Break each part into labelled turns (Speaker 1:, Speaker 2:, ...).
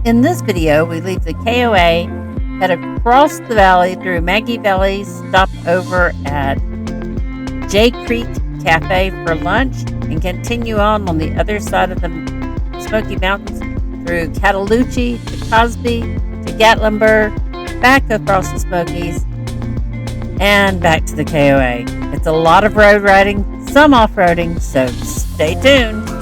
Speaker 1: In this video, we leave the KOA, head across the valley through Maggie Valley, stop over at J Creek Cafe for lunch, and continue on the other side of the Smoky Mountains through Cataloochie to Cosby to Gatlinburg, back across the Smokies, and back to the KOA. It's a lot of road riding, some off-roading, so stay tuned.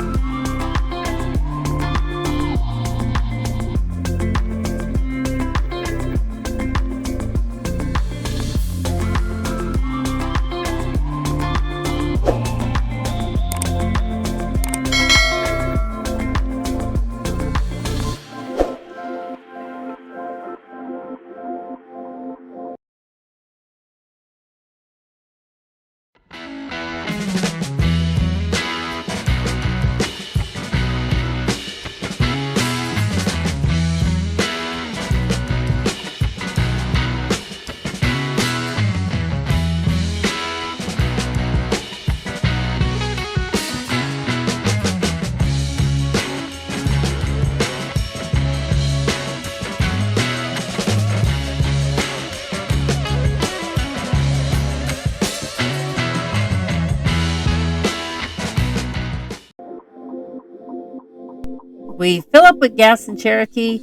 Speaker 1: We fill up with gas in Cherokee,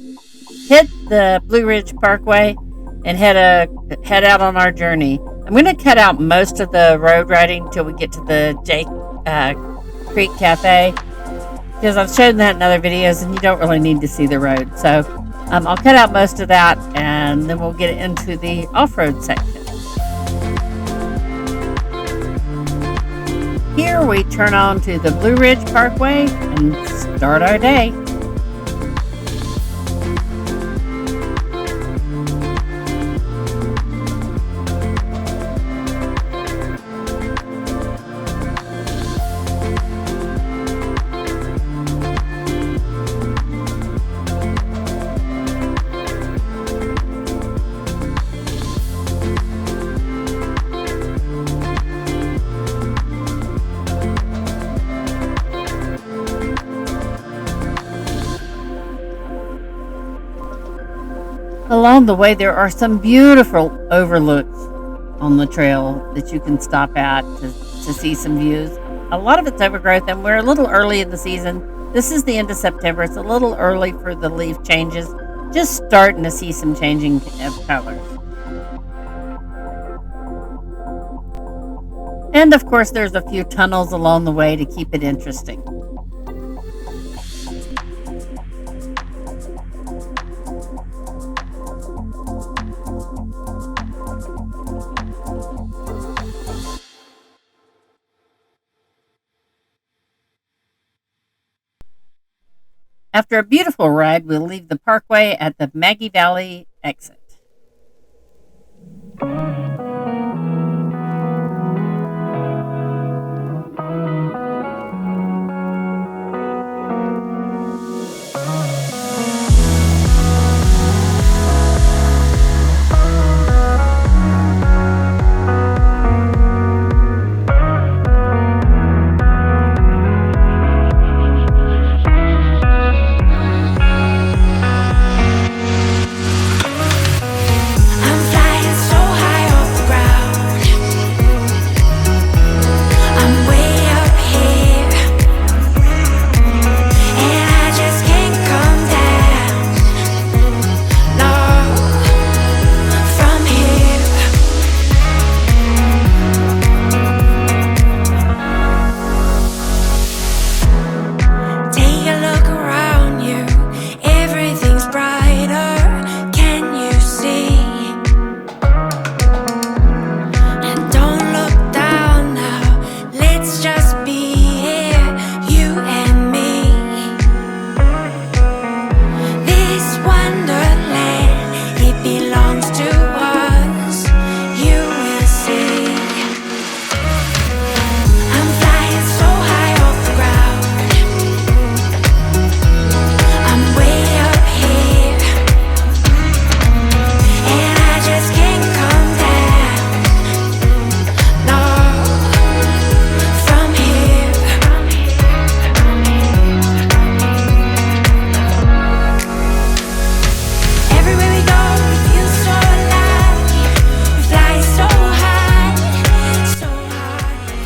Speaker 1: hit the Blue Ridge Parkway, and head out on our journey. I'm going to cut out most of the road riding till we get to the J Creek Cafe, because I've shown that in other videos and you don't really need to see the road. So I'll cut out most of that, and then we'll get into the off-road section. Here we turn on to the Blue Ridge Parkway and start our day. Along the way, there are some beautiful overlooks on the trail that you can stop at to see some views. A lot of it's overgrowth, and we're a little early in the season. This is the end of September. It's a little early for the leaf changes. Just starting to see some changing of colors. And of course, there's a few tunnels along the way to keep it interesting. After a beautiful ride, we'll leave the parkway at the Maggie Valley exit.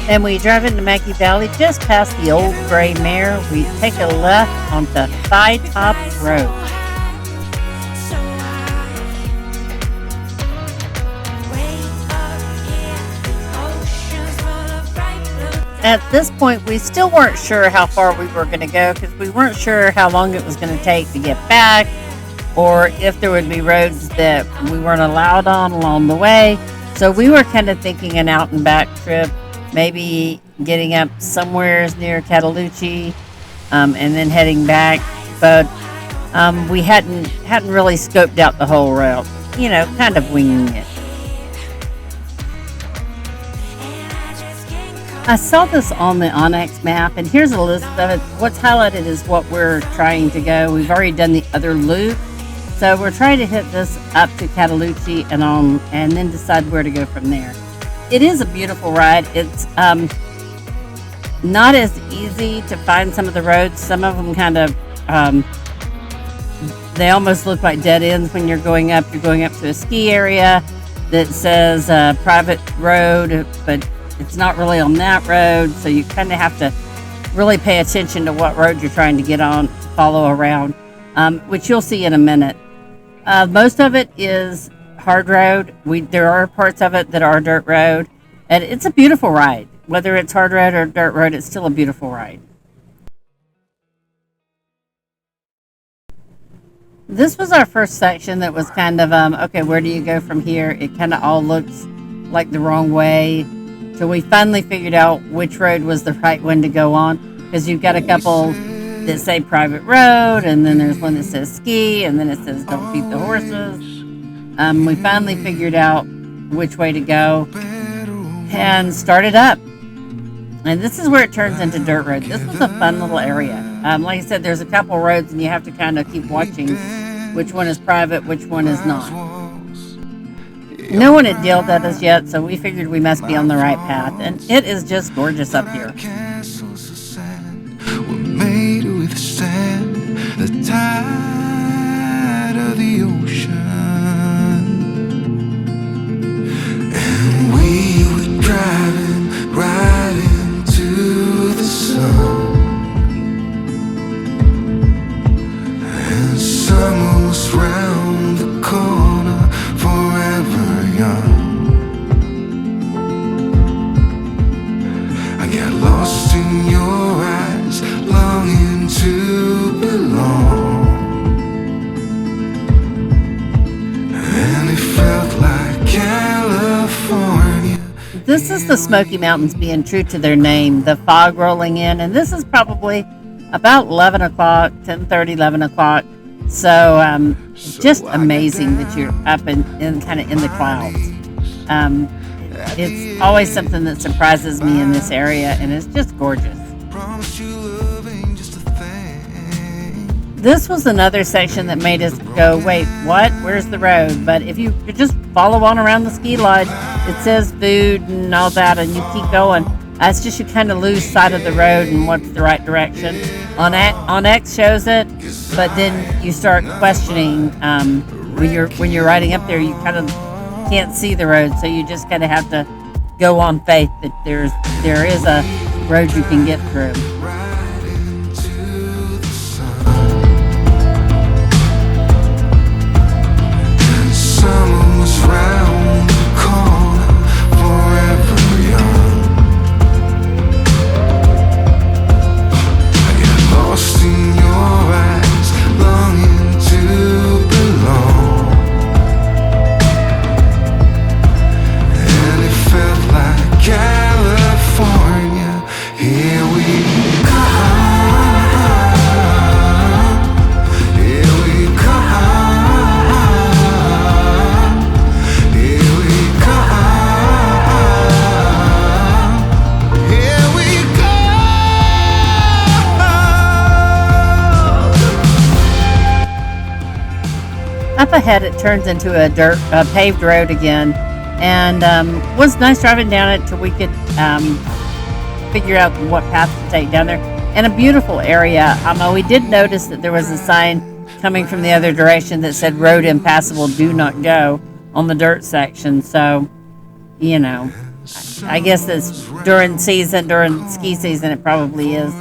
Speaker 1: And we drive into Maggie Valley, just past the old gray mare. We take a left onto Fie Top Road. At this point, we still weren't sure how far we were going to go because we weren't sure how long it was going to take to get back, or if there would be roads that we weren't allowed on along the way. So we were kind of thinking an out and back trip, maybe getting up somewhere near Cataloochie, and then heading back. But we hadn't really scoped out the whole route, kind of winging it. I saw this on the Onyx map, and here's a list of it. What's highlighted is what we're trying to go. We've already done the other loop, so we're trying to hit this up to Cataloochie and then decide where to go from there. It is a beautiful ride. It's not as easy to find some of the roads. Some of them kind of they almost look like dead ends when you're going up. You're going up to a ski area that says private road, but it's not really on that road, so you kind of have to really pay attention to what road you're trying to get on, follow around, which you'll see in a minute. Most of it is hard road. There are parts of it that are dirt road, and it's a beautiful ride. Whether it's hard road or dirt road, it's still a beautiful ride. This was our first section that was kind of, okay, where do you go from here? It kind of all looks like the wrong way. So we finally figured out which road was the right one to go on, because you've got a couple that say private road, and then there's one that says ski, and then it says don't feed the horses. We finally figured out which way to go and started up. And this is where it turns into dirt road. This was a fun little area. Like I said, there's a couple roads, and you have to kind of keep watching which one is private, which one is not. No one had yelled at us yet, so we figured we must be on the right path, and it is just gorgeous up here.
Speaker 2: We're made with sand, the tide of the ocean, and we were driving right into the sun, and summer was round the corner, forever young. I get lost in your eyes, longing to belong, and it felt like California.
Speaker 1: This is the Smoky Mountains being true to their name, the fog rolling in, and this is probably about 11 o'clock, 10:30, 11 o'clock. So just amazing that you're up and kind of in the clouds. It's always something that surprises me in this area, and it's just gorgeous. This was another section that made us go, wait, what? Where's the road? But if you just follow on around the ski lodge, it says food and all that, and you keep going. It's just you kind of lose sight of the road and what's the right direction. On X shows it, but then you start questioning when you're riding up there. You kind of can't see the road, so you just kind of have to go on faith that there is a road you can get through. Up ahead, it turns into a paved road again, and was nice driving down it till we could figure out what path to take down there. And a beautiful area. We did notice that there was a sign coming from the other direction that said "Road impassable, do not go" on the dirt section. So, I guess it's during ski season, it probably is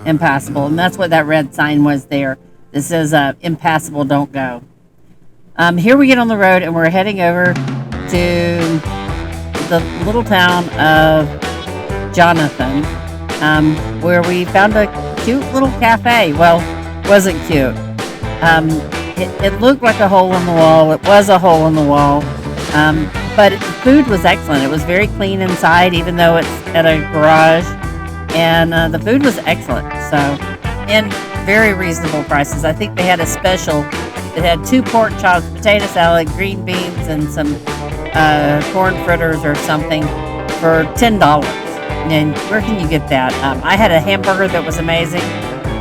Speaker 1: impassable. And that's what that red sign was there. This says impassable, don't go. Here we get on the road and we're heading over to the little town of Jonathan, where we found a cute little cafe. Well, wasn't cute. It looked like a hole in the wall. It was a hole in the wall. But the food was excellent. It was very clean inside, even though it's at a garage. And the food was excellent. So, and very reasonable prices. I think they had a special that had 2 pork chops, potato salad, green beans, and some corn fritters or something for $10. And where can you get that? I had a hamburger that was amazing.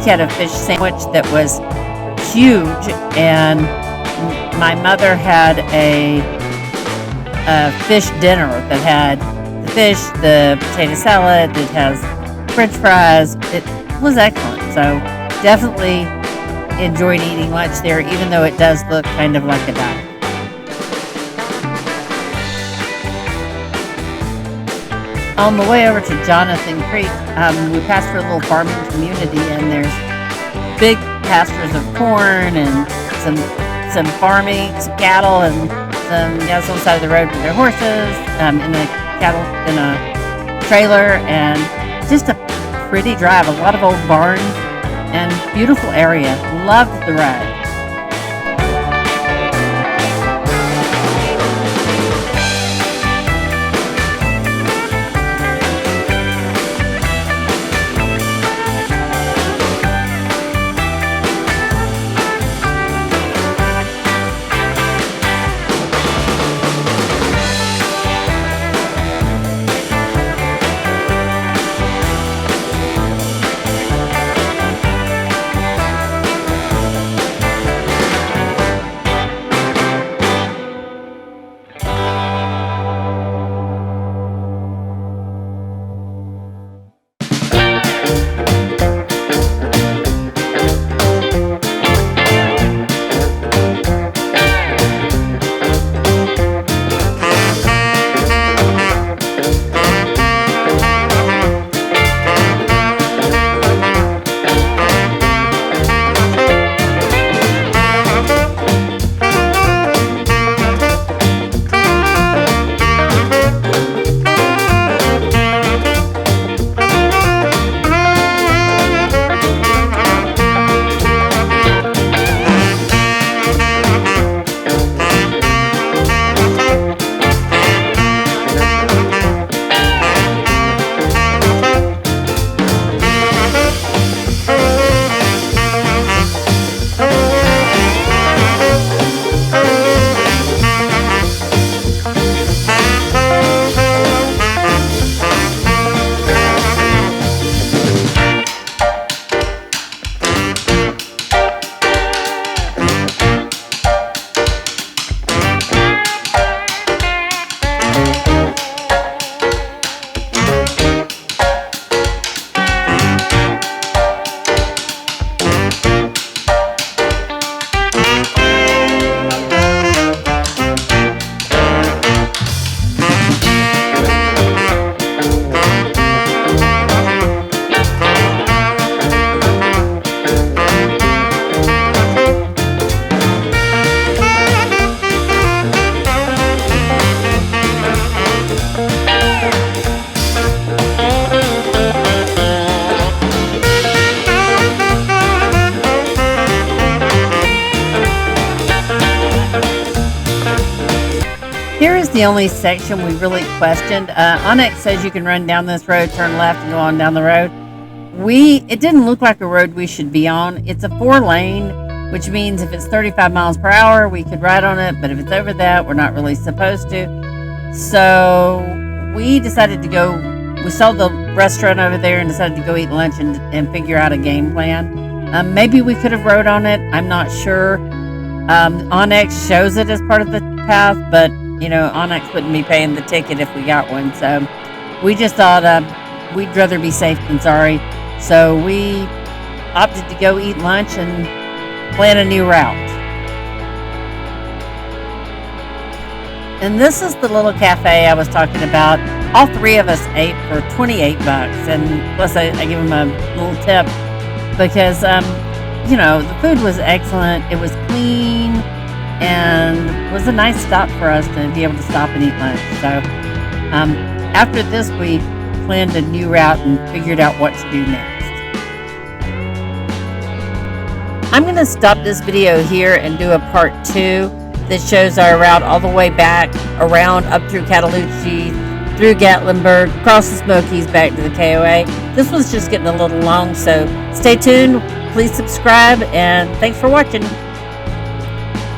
Speaker 1: He had a fish sandwich that was huge, and my mother had a fish dinner that had the fish, the potato salad, it has french fries. It was excellent. So definitely enjoyed eating lunch there, even though it does look kind of like a diner. On the way over to Jonathan Creek, we passed through a little farming community, and there's big pastures of corn and some farming, some cattle, and some guys on the side of the road with their horses, in a trailer, and just a pretty drive. A lot of old barns and beautiful area. Loved the ride. Here is the only section we really questioned. Onyx says you can run down this road, turn left, and go on down the road. It didn't look like a road we should be on. It's a 4-lane, which means if it's 35 miles per hour, we could ride on it. But if it's over that, we're not really supposed to. So we decided to go. We saw the restaurant over there and decided to go eat lunch and figure out a game plan. Maybe we could have rode on it. I'm not sure. Onyx shows it as part of the path, but Onyx wouldn't be paying the ticket if we got one. So we just thought we'd rather be safe than sorry. So we opted to go eat lunch and plan a new route. And this is the little cafe I was talking about. All three of us ate for $28, and plus I give them a little tip because, the food was excellent. It was clean, and was a nice stop for us to be able to stop and eat lunch. So, after this, we planned a new route and figured out what to do next. I'm going to stop this video here and do a part 2 that shows our route all the way back, around, up through Cataloochie, through Gatlinburg, across the Smokies, back to the KOA. This was just getting a little long, so stay tuned. Please subscribe, and thanks for watching.